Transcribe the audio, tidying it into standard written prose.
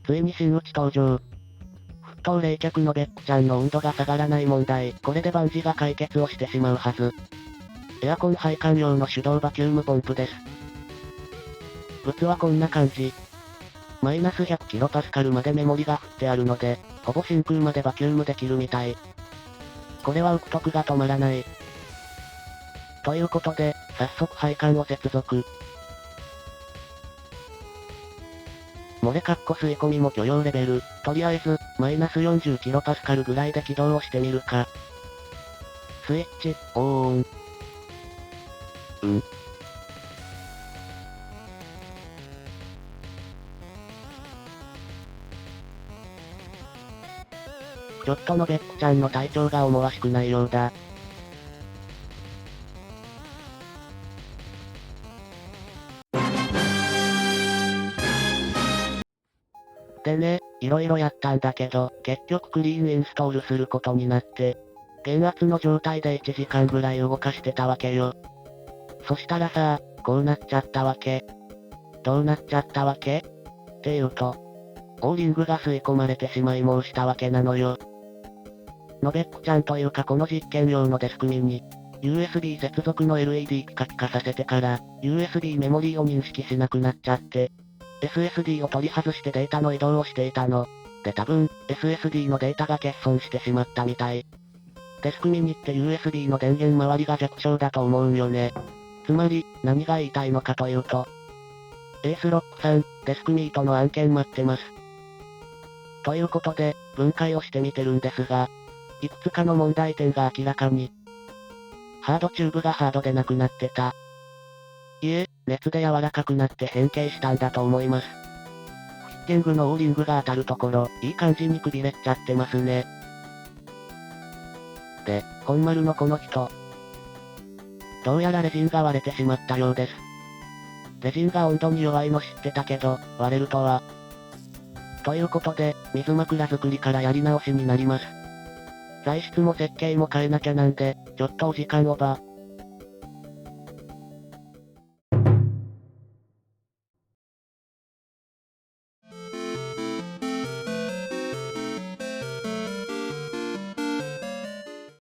ついに真打ち登場。沸騰冷却のベックちゃんの温度が下がらない問題。これで万事が解決をしてしまうはず。エアコン配管用の手動バキュームポンプです。物はこんな感じ。マイナス 100kPa までメモリが振ってあるので、ほぼ真空までバキュームできるみたい。これは浮く得が止まらない。ということで、早速配管を接続。漏れ吸い込みも許容レベル。とりあえず、マイナス 40kPa ぐらいで起動をしてみるか。スイッチ、オン。ちょっとのベックちゃんの体調が思わしくないようだ。でね、いろいろやったんだけど、結局クリーンインストールすることになって、減圧の状態で1時間ぐらい動かしてたわけよ。そしたらさ、こうなっちゃったわけ。どうなっちゃったわけっていうと、オーリングが吸い込まれてしまい申したわけなのよ。のべっくちゃんというかこの実験用のデスクミに、USB 接続の LED ピカピカさせてから、USB メモリーを認識しなくなっちゃって、SSD を取り外してデータの移動をしていたの。で多分、SSD のデータが欠損してしまったみたい。デスクミニって USB の電源周りが弱小だと思うんよね。つまり、何が言いたいのかというと、エースロックさん、デスクミートの案件待ってます。ということで、分解をしてみてるんですが、いくつかの問題点が明らかに。ハードチューブがハードでなくなってた。いえ、熱で柔らかくなって変形したんだと思います。フィッティングのオーリングが当たるところ、いい感じにくびれちゃってますね。で、本丸のこの人。どうやらレジンが割れてしまったようです。レジンが温度に弱いの知ってたけど、割れるとは。ということで、水枕作りからやり直しになります。材質も設計も変えなきゃなんで、ちょっとお時間オーバー。